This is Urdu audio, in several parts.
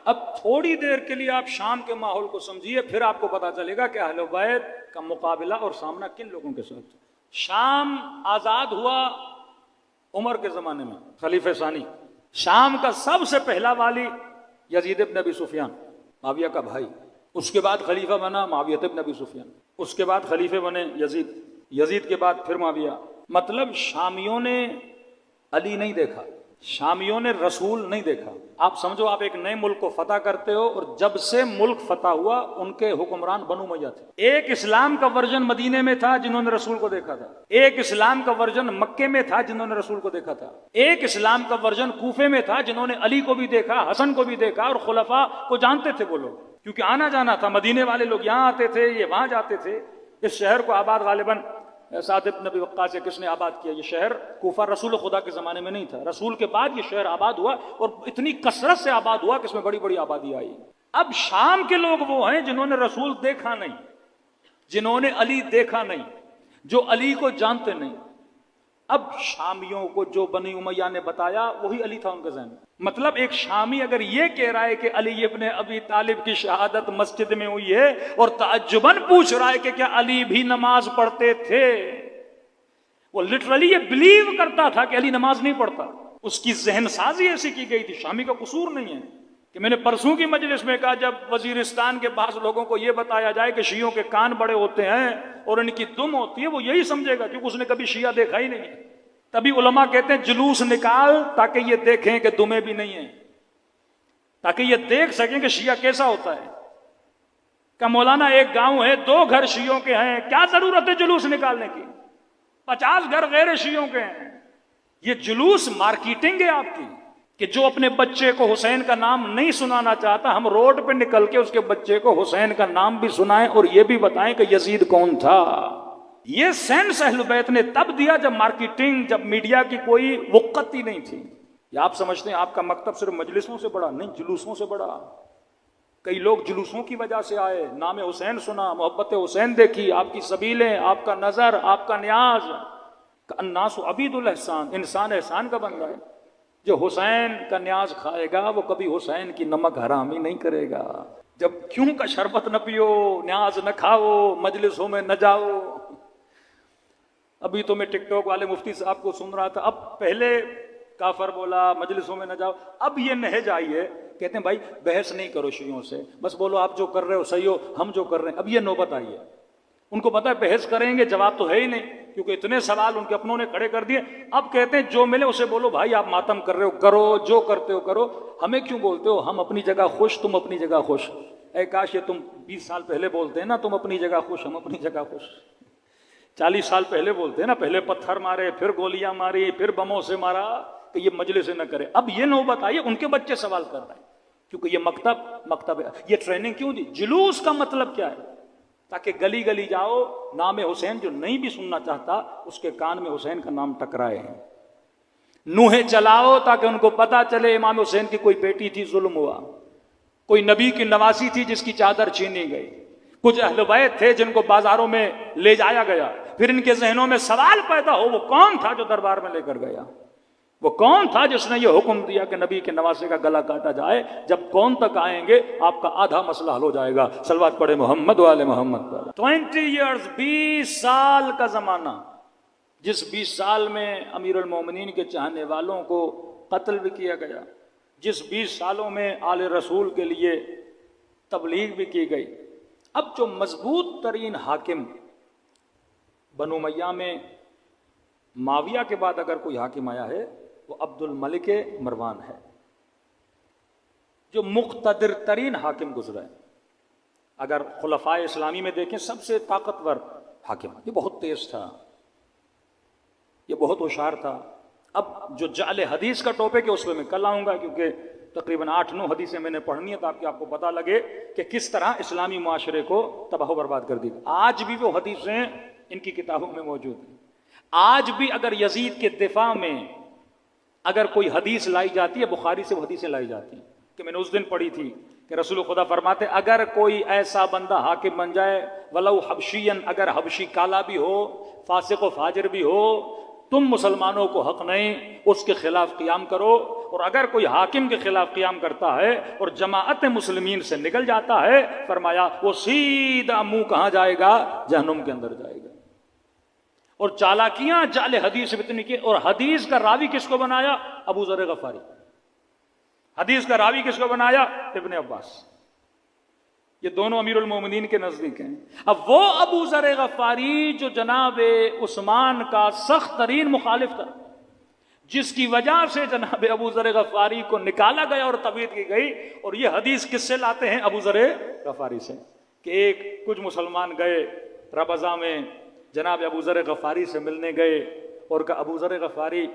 اب تھوڑی دیر کے لیے آپ شام کے ماحول کو سمجھیے، پھر آپ کو پتا چلے گا کہ اہل بیت کا مقابلہ اور سامنا کن لوگوں کے ساتھ۔ شام آزاد ہوا عمر کے زمانے میں، خلیفہ ثانی۔ شام کا سب سے پہلا والی یزید ابن ابی سفیان، معاویہ کا بھائی۔ اس کے بعد خلیفہ بنا معاویہ ابن ابی سفیان، اس کے بعد خلیفے بنے یزید، یزید کے بعد پھر معاویہ۔ مطلب شامیوں نے علی نہیں دیکھا، شامیوں نے رسول نہیں دیکھا۔ آپ سمجھو آپ ایک نئے ملک کو فتح کرتے ہو، اور جب سے ملک فتح ہوا ان کے حکمران بنو امیہ تھے۔ ایک اسلام کا ورژن مدینے میں تھا جنہوں نے رسول کو دیکھا تھا، ایک اسلام کا ورژن مکے میں تھا جنہوں نے رسول کو دیکھا تھا، ایک اسلام کا ورژن کوفے میں تھا جنہوں نے علی کو بھی دیکھا، حسن کو بھی دیکھا، اور خلفاء کو جانتے تھے وہ لوگ، کیونکہ آنا جانا تھا، مدینے والے لوگ یہاں آتے تھے، یہ وہاں جاتے تھے۔ اس شہر کو آباد غالباً سعد بن ابی وقاص سے کس نے آباد کیا؟ یہ شہر کوفہ رسول خدا کے زمانے میں نہیں تھا، رسول کے بعد یہ شہر آباد ہوا، اور اتنی کثرت سے آباد ہوا کہ اس میں بڑی بڑی آبادی آئی۔ اب شام کے لوگ وہ ہیں جنہوں نے رسول دیکھا نہیں، جنہوں نے علی دیکھا نہیں، جو علی کو جانتے نہیں۔ اب شامیوں کو جو بنی امیہ نے بتایا وہی علی تھا ان کے ذہن میں۔ مطلب ایک شامی اگر یہ کہہ رہا ہے کہ علی ابن ابی طالب کی شہادت مسجد میں ہوئی ہے، اور تعجباً پوچھ رہا ہے کہ کیا علی بھی نماز پڑھتے تھے، وہ لٹرلی یہ بلیو کرتا تھا کہ علی نماز نہیں پڑھتا، اس کی ذہن سازی ایسی کی گئی تھی۔ شامی کا قصور نہیں ہے کہ میں نے پرسوں کی مجلس میں کہا، جب وزیرستان کے بعض لوگوں کو یہ بتایا جائے کہ شیعوں کے کان بڑے ہوتے ہیں اور ان کی دم ہوتی ہے، وہ یہی سمجھے گا کیونکہ اس نے کبھی شیعہ دیکھا ہی نہیں۔ تبھی علماء کہتے ہیں جلوس نکال تاکہ یہ دیکھیں کہ دمیں بھی نہیں ہیں، تاکہ یہ دیکھ سکیں کہ شیعہ کیسا ہوتا ہے۔ کہ مولانا ایک گاؤں ہے، 2 گھر شیعوں کے ہیں، کیا ضرورت ہے جلوس نکالنے کی؟ 50 گھر غیر شیعوں کے ہیں۔ یہ جلوس مارکیٹنگ ہے آپ کی، کہ جو اپنے بچے کو حسین کا نام نہیں سنانا چاہتا، ہم روڈ پہ نکل کے اس کے بچے کو حسین کا نام بھی سنائیں اور یہ بھی بتائیں کہ یزید کون تھا۔ یہ سینس اہل بیت نے تب دیا جب مارکیٹنگ، جب میڈیا کی کوئی وقت ہی نہیں تھی۔ یا آپ سمجھتے ہیں آپ کا مکتب صرف مجلسوں سے بڑا؟ نہیں، جلوسوں سے بڑا۔ کئی لوگ جلوسوں کی وجہ سے آئے، نام حسین سنا، محبت حسین دیکھی، آپ کی سبیلیں، آپ کا نظر، آپ کا نیاز۔ الناس عبید الاحسان، انسان احسان کا بندہ ہے۔ جو حسین کا نیاز کھائے گا وہ کبھی حسین کی نمک حرامی نہیں کرے گا۔ جب کیوں کا شربت نہ پیو، نیاز نہ کھاؤ، مجلسوں میں نہ جاؤ۔ ابھی تو میں ٹک ٹاک والے مفتی صاحب کو سن رہا تھا، اب پہلے کافر بولا، مجلسوں میں نہ جاؤ، اب یہ نہج آئی ہے، کہتے ہیں بھائی بحث نہیں کرو شیعوں سے، بس بولو آپ جو کر رہے ہو صحیح ہو، ہم جو کر رہے ہیں۔ اب یہ نوبت آئی ہے، ان کو پتا ہے بحث کریں گے جواب تو ہے ہی نہیں، کیونکہ اتنے سوال ان کے اپنوں نے کھڑے کر دیے۔ اب کہتے ہیں جو ملے اسے بولو بھائی آپ ماتم کر رہے ہو کرو، جو کرتے ہو کرو، ہمیں کیوں بولتے ہو؟ ہم اپنی جگہ خوش، تم اپنی جگہ خوش۔ اے کاش یہ تم 20 سال پہلے بولتے ہیں نا، تم اپنی جگہ خوش ہم اپنی جگہ خوش۔ 40 سال پہلے بولتے ہیں نا، پہلے پتھر مارے، پھر گولیاں ماری، پھر بموں سے مارا کہ یہ مجلس نہ کرے۔ اب یہ نوبت آئی ہے، ان کے بچے سوال کر رہے ہیں، کیونکہ یہ مکتب ہے۔ یہ ٹریننگ کیوں دی؟ جلوس کا مطلب کیا ہے؟ تاکہ گلی گلی جاؤ، نام حسین جو نہیں بھی سننا چاہتا اس کے کان میں حسین کا نام ٹکرائے۔ نوحے چلاؤ تاکہ ان کو پتا چلے امام حسین کی کوئی بیٹی تھی، ظلم ہوا، کوئی نبی کی نواسی تھی جس کی چادر چھینی گئی، کچھ اہل بیت تھے جن کو بازاروں میں لے جایا گیا، پھر ان کے ذہنوں میں سوال پیدا ہو وہ کون تھا جو دربار میں لے کر گیا، وہ کون تھا جس نے یہ حکم دیا کہ نبی کے نواسے کا گلا کاٹا جائے۔ جب کون تک آئیں گے آپ کا آدھا مسئلہ حل ہو جائے گا۔ صلوات پڑھے محمد والے محمد پر۔ 20 years، 20 سال کا زمانہ، جس 20 سال میں امیر المومنین کے چاہنے والوں کو قتل بھی کیا گیا، جس 20 سالوں میں آل رسول کے لیے تبلیغ بھی کی گئی۔ اب جو مضبوط ترین حاکم بنو امیہ میں معاویہ کے بعد اگر کوئی حاکم آیا ہے وہ عبد الملک مروان ہے، جو مقتدر ترین حاکم گزرا ہے۔ اگر خلفائے اسلامی میں دیکھیں سب سے طاقتور حاکم، یہ بہت تیز تھا، یہ بہت ہوشیار تھا۔ اب جو جعل حدیث کا ٹاپک ہے اس پہ میں کل آؤں گا، کیونکہ تقریباً 8-9 حدیثیں میں نے پڑھنی ہے تاکہ آپ کو پتہ لگے کہ کس طرح اسلامی معاشرے کو تباہ و برباد کر دی۔ آج بھی وہ حدیثیں ان کی کتابوں میں موجود ہیں۔ آج بھی اگر یزید کے دفاع میں اگر کوئی حدیث لائی جاتی ہے، بخاری سے وہ حدیثیں لائی جاتی ہیں کہ میں نے اس دن پڑھی تھی کہ رسول خدا فرماتے اگر کوئی ایسا بندہ حاکم بن جائے ولو حبشین، اگر حبشی کالا بھی ہو، فاسق و فاجر بھی ہو، تم مسلمانوں کو حق نہیں اس کے خلاف قیام کرو اور اگر کوئی حاکم کے خلاف قیام کرتا ہے اور جماعت مسلمین سے نکل جاتا ہے، فرمایا وہ سیدھا منہ کہاں جائے گا؟ جہنم کے اندر جائے گا۔ اور چالاکیاں جعل حدیث اتنی کی، اور حدیث کا راوی کس کو بنایا؟ ابو ذر غفاری۔ حدیث کا راوی کس کو بنایا؟ ابن عباس۔ یہ دونوں امیر المومنین کے نزدیک ہیں۔ اب وہ ابو ذر غفاری جو جناب عثمان کا سخت ترین مخالف تھا، جس کی وجہ سے جناب ابو ذر غفاری کو نکالا گیا اور تبعید کی گئی، اور یہ حدیث کس سے لاتے ہیں؟ ابو ذر غفاری سے، کہ کچھ مسلمان گئے ربضہ میں جناب ابو ذر غفاری سے ملنے گئے اور کہا ابو ذر غفاری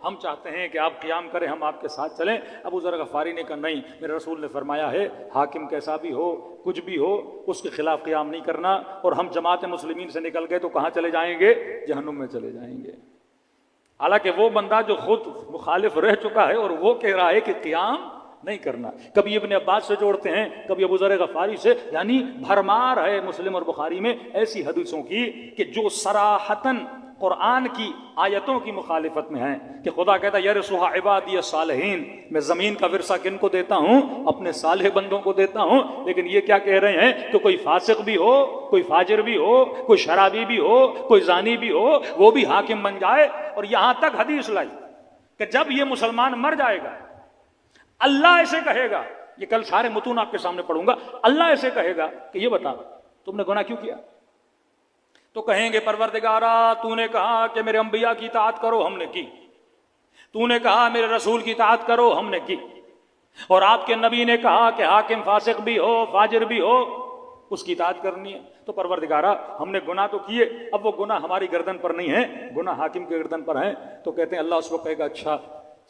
ہم چاہتے ہیں کہ آپ قیام کریں، ہم آپ کے ساتھ چلیں۔ ابو ذر غفاری نے کہا نہیں، میرے رسول نے فرمایا ہے حاکم کیسا بھی ہو، کچھ بھی ہو، اس کے خلاف قیام نہیں کرنا، اور ہم جماعت مسلمین سے نکل گئے تو کہاں چلے جائیں گے؟ جہنم میں چلے جائیں گے۔ حالانکہ وہ بندہ جو خود مخالف رہ چکا ہے اور وہ کہہ رہا ہے کہ قیام نہیں کرنا۔ کبھی ابن عباس سے جوڑتے ہیں، کبھی ابو ذر غفاری سے، یعنی بھرمار ہے مسلم اور بخاری میں ایسی حدیثوں کی کہ جو صراحتاً قرآن کی آیتوں کی مخالفت میں ہیں، کہ خدا کہتا ہے یرثھا عبادی الصالحین، میں زمین کا ورثہ کن کو دیتا ہوں؟ اپنے صالح بندوں کو دیتا ہوں۔ لیکن یہ کیا کہہ رہے ہیں کہ کوئی فاسق بھی ہو، کوئی فاجر بھی ہو، کوئی شرابی بھی ہو، کوئی زانی بھی ہو، وہ بھی حاکم بن جائے۔ اور یہاں تک حدیث لائی کہ جب یہ مسلمان مر جائے گا، اللہ ایسے کہے گا، یہ کل سارے متون آپ کے سامنے پڑھوں گا، اللہ ایسے کہے گا کہ یہ بتا تم نے گناہ کیوں کیا؟ تو کہیں گے پروردگارا تو نے کہا کہ میرے انبیاء کی اطاعت کرو، ہم نے کی۔ تو نے کہا میرے رسول کی اطاعت کرو، ہم نے کی۔ اور آپ کے نبی نے کہا کہ حاکم فاسق بھی ہو، فاجر بھی ہو، اس کی اطاعت کرنی ہے۔ تو پروردگارا ہم نے گناہ تو کیے، اب وہ گناہ ہماری گردن پر نہیں ہے، گناہ حاکم کی گردن پر ہیں۔ تو کہتے ہیں اللہ اس وقت کہے گا اچھا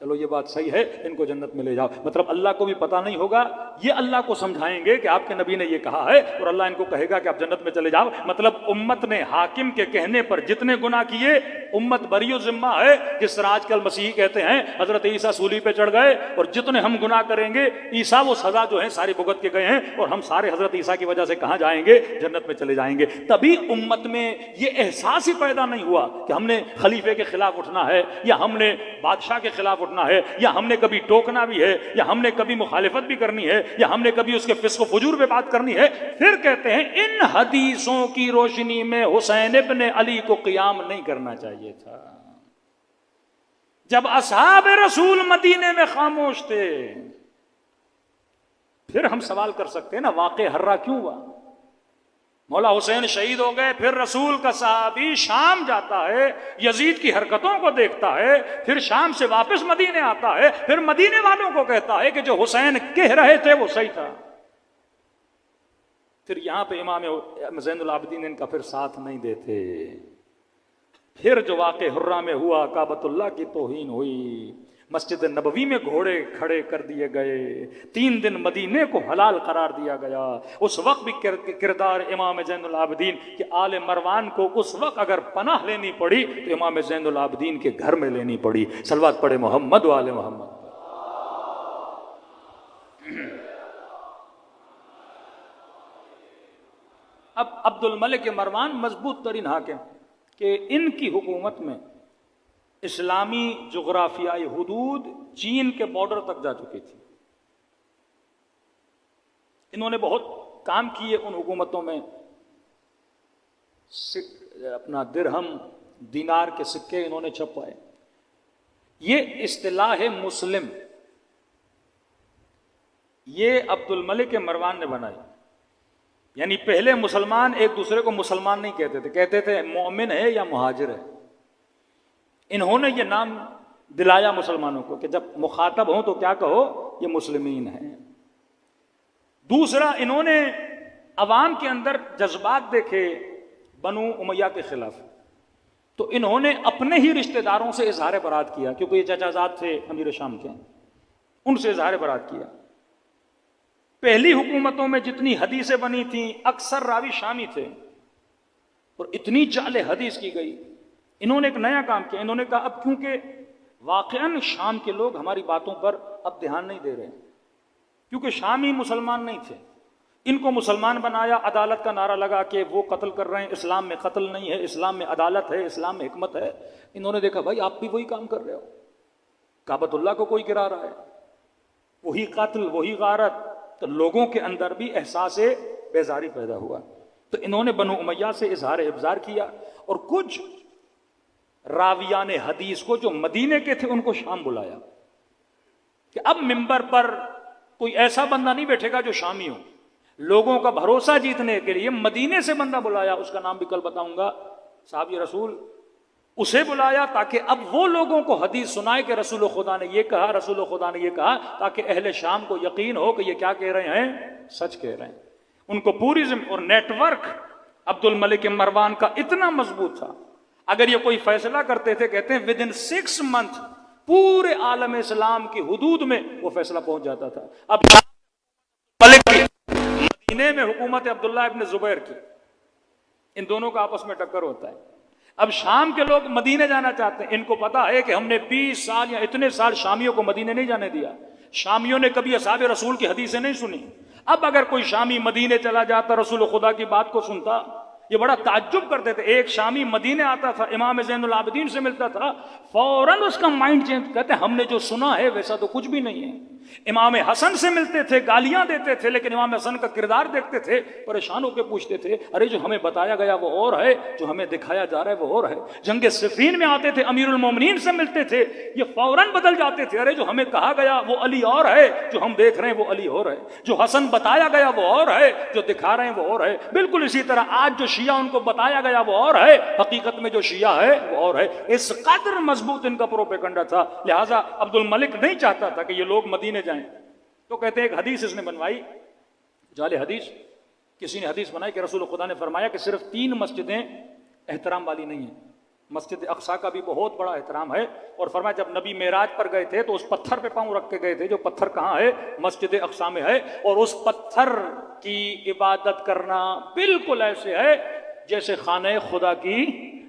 چلو یہ بات صحیح ہے، ان کو جنت میں لے جاؤ۔ مطلب اللہ کو بھی پتہ نہیں ہوگا، یہ اللہ کو سمجھائیں گے کہ آپ کے نبی نے یہ کہا ہے، اور اللہ ان کو کہے گا کہ آپ جنت میں چلے جاؤ۔ مطلب امت نے حاکم کے کہنے پر جتنے گناہ کیے امت بری و ذمہ ہے۔ جس طرح آج کل مسیحی کہتے ہیں حضرت عیسیٰ سولی پہ چڑھ گئے، اور جتنے ہم گناہ کریں گے عیسیٰ وہ سزا جو ہے ساری بھگت کے گئے ہیں، اور ہم سارے حضرت عیسیٰ کی وجہ سے کہاں جائیں گے؟ جنت میں چلے جائیں گے۔ تبھی امت میں یہ احساس ہی پیدا نہیں ہوا کہ ہم نے خلیفے کے خلاف اٹھنا ہے، یا ہم نے بادشاہ کے خلاف اٹھنا ہے، یا ہم نے کبھی ٹوکنا بھی ہے، یا ہم نے کبھی مخالفت بھی کرنی ہے، یا ہم نے کبھی اس کے فسق و فجور پہ بات کرنی ہے۔ پھر کہتے ہیں ان حدیثوں کی روشنی میں حسین ابن علی کو قیام نہیں کرنا چاہیے تھا۔ جب اصحاب رسول مدینے میں خاموش تھے، پھر ہم سوال کر سکتے ہیں نا واقع ہررا کیوں ہوا؟ مولا حسین شہید ہو گئے، پھر رسول کا صحابی شام جاتا ہے، یزید کی حرکتوں کو دیکھتا ہے، پھر شام سے واپس مدینے آتا ہے، پھر مدینے والوں کو کہتا ہے کہ جو حسین کہہ رہے تھے وہ صحیح تھا۔ پھر یہاں پہ امام زین العابدین ان کا پھر ساتھ نہیں دیتے۔ پھر جو واقع حرہ میں ہوا، کعبۃ اللہ کی توہین ہوئی، مسجد نبوی میں گھوڑے کھڑے کر دیے گئے، 3 دن مدینے کو حلال قرار دیا گیا۔ اس وقت بھی کردار امام زین العابدین کہ آل مروان کو اس وقت اگر پناہ لینی پڑی تو امام زین العابدین کے گھر میں لینی پڑی۔ صلوات پڑھے محمد و آل محمد۔ اب عبد الملک مروان مضبوط ترین حاکم کہ ان کی حکومت میں اسلامی جغرافیائی حدود چین کے بارڈر تک جا چکی تھی۔ انہوں نے بہت کام کیے ان حکومتوں میں، اپنا درہم دینار کے سکے انہوں نے چھپوائے۔ یہ اصطلاح مسلم یہ عبد الملک مروان نے بنائی۔ یعنی پہلے مسلمان ایک دوسرے کو مسلمان نہیں کہتے تھے، کہتے تھے مومن ہے یا مہاجر ہے۔ انہوں نے یہ نام دلایا مسلمانوں کو کہ جب مخاطب ہوں تو کیا کہو، یہ مسلمین ہیں۔ دوسرا، انہوں نے عوام کے اندر جذبات دیکھے بنو امیہ کے خلاف، تو انہوں نے اپنے ہی رشتہ داروں سے اظہار برات کیا، کیونکہ یہ چچا زاد تھے امیر شام کے، ان سے اظہار برات کیا۔ پہلی حکومتوں میں جتنی حدیثیں بنی تھیں اکثر راوی شامی تھے، اور اتنی جعل حدیث کی گئی۔ انہوں نے ایک نیا کام کیا، انہوں نے کہا اب کیونکہ واقعاً شام کے لوگ ہماری باتوں پر اب دھیان نہیں دے رہے، کیونکہ شامی مسلمان نہیں تھے، ان کو مسلمان بنایا، عدالت کا نعرہ لگا کہ وہ قتل کر رہے ہیں، اسلام میں قتل نہیں ہے، اسلام میں عدالت ہے، اسلام میں حکمت ہے۔ انہوں نے دیکھا بھائی آپ بھی وہی کام کر رہے ہو، کعبۃ اللہ کو کوئی گرا رہا ہے، وہی قتل، وہی غارت، تو لوگوں کے اندر بھی احساس بیزاری پیدا ہوا۔ تو انہوں نے بنو امیہ سے اظہار ابزار کیا، اور کچھ راویان حدیث کو جو مدینے کے تھے ان کو شام بلایا کہ اب منبر پر کوئی ایسا بندہ نہیں بیٹھے گا جو شامی ہو، لوگوں کا بھروسہ جیتنے کے لیے مدینے سے بندہ بلایا، اس کا نام بھی کل بتاؤں گا، صحابی رسول، اسے بلایا تاکہ اب وہ لوگوں کو حدیث سنائے کہ رسول خدا نے یہ کہا، رسول خدا نے یہ کہا، تاکہ اہل شام کو یقین ہو کہ یہ کیا کہہ رہے ہیں، سچ کہہ رہے ہیں۔ ان کو پوری اور نیٹ ورک عبد الملک مروان کا اتنا مضبوط تھا، اگر یہ کوئی فیصلہ کرتے تھے، کہتے ہیں ودن 6 month پورے عالم اسلام کی حدود میں وہ فیصلہ پہنچ جاتا تھا۔ اب ملک کی مدینے میں حکومت عبداللہ ابن زبیر کی، ان دونوں کا آپس میں ٹکر ہوتا ہے۔ اب شام کے لوگ مدینے جانا چاہتے ہیں، ان کو پتا ہے کہ ہم نے 20 سال یا اتنے سال شامیوں کو مدینے نہیں جانے دیا، شامیوں نے کبھی اصحاب رسول کی حدیثیں نہیں سنی۔ اب اگر کوئی شامی مدینے چلا جاتا، رسول خدا کی بات کو سنتا، یہ بڑا تعجب کرتے تھے۔ ایک شامی مدینے آتا تھا، امام زین العابدین سے ملتا تھا، فوراً اس کا مائنڈ چینج، کہتے ہیں ہم نے جو سنا ہے ویسا تو کچھ بھی نہیں ہے۔ امام حسن سے ملتے تھے، گالیاں دیتے تھے، لیکن امام حسن کا کردار دیکھتے تھے، پریشان ہو کے پوچھتے تھے، ارے جو ہمیں بتایا گیا وہ اور ہے، جو ہمیں دکھایا جا رہا ہے وہ اور ہے۔ جنگ صفین میں آتے تھے، امیر المومنین سے ملتے تھے، یہ فوراً بدل جاتے تھے، ارے جو ہمیں کہا گیا وہ علی اور ہے، جو ہم دیکھ رہے ہیں وہ علی اور ہے، جو حسن بتایا گیا وہ اور ہے، جو دکھا رہے ہیں وہ اور ہے۔ بالکل اسی طرح آج جو شیعہ ان کو بتایا گیا وہ اور ہے، حقیقت میں جو شیعہ ہے وہ اور ہے۔ اس قدر مضبوط ان کا پروپیگنڈا تھا، لہٰذا عبد الملک نہیں چاہتا تھا کہ یہ لوگ مدینے جائیں۔ تو کہتے ہیں ایک حدیث اس نے بنوائی، جعلی حدیث، کسی نے حدیث بنائی کہ رسول خدا نے فرمایا کہ صرف 3 مسجدیں احترام والی نہیں ہیں، مسجد اقصیٰ کا بھی بہت بڑا احترام ہے، اور فرمایا جب نبی معراج پر گئے تھے تو اس پتھر پہ پاؤں رکھ کے گئے تھے، جو پتھر کہاں ہے، مسجد اقصیٰ میں ہے، اور اس پتھر کی عبادت کرنا بالکل ایسے ہے جیسے خانہ خدا کی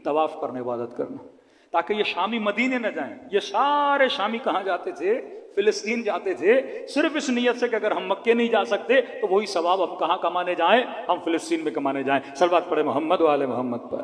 طواف کرنے عبادت کرنا، تاکہ یہ شامی مدینے نہ جائیں۔ یہ سارے شامی کہاں جاتے تھے، فلسطین جاتے تھے، صرف اس نیت سے کہ اگر ہم مکے نہیں جا سکتے تو وہی ثواب ہم کہاں کمانے جائیں، ہم فلسطین میں کمانے جائیں۔ صلوات پڑھے محمد و آل محمد پر۔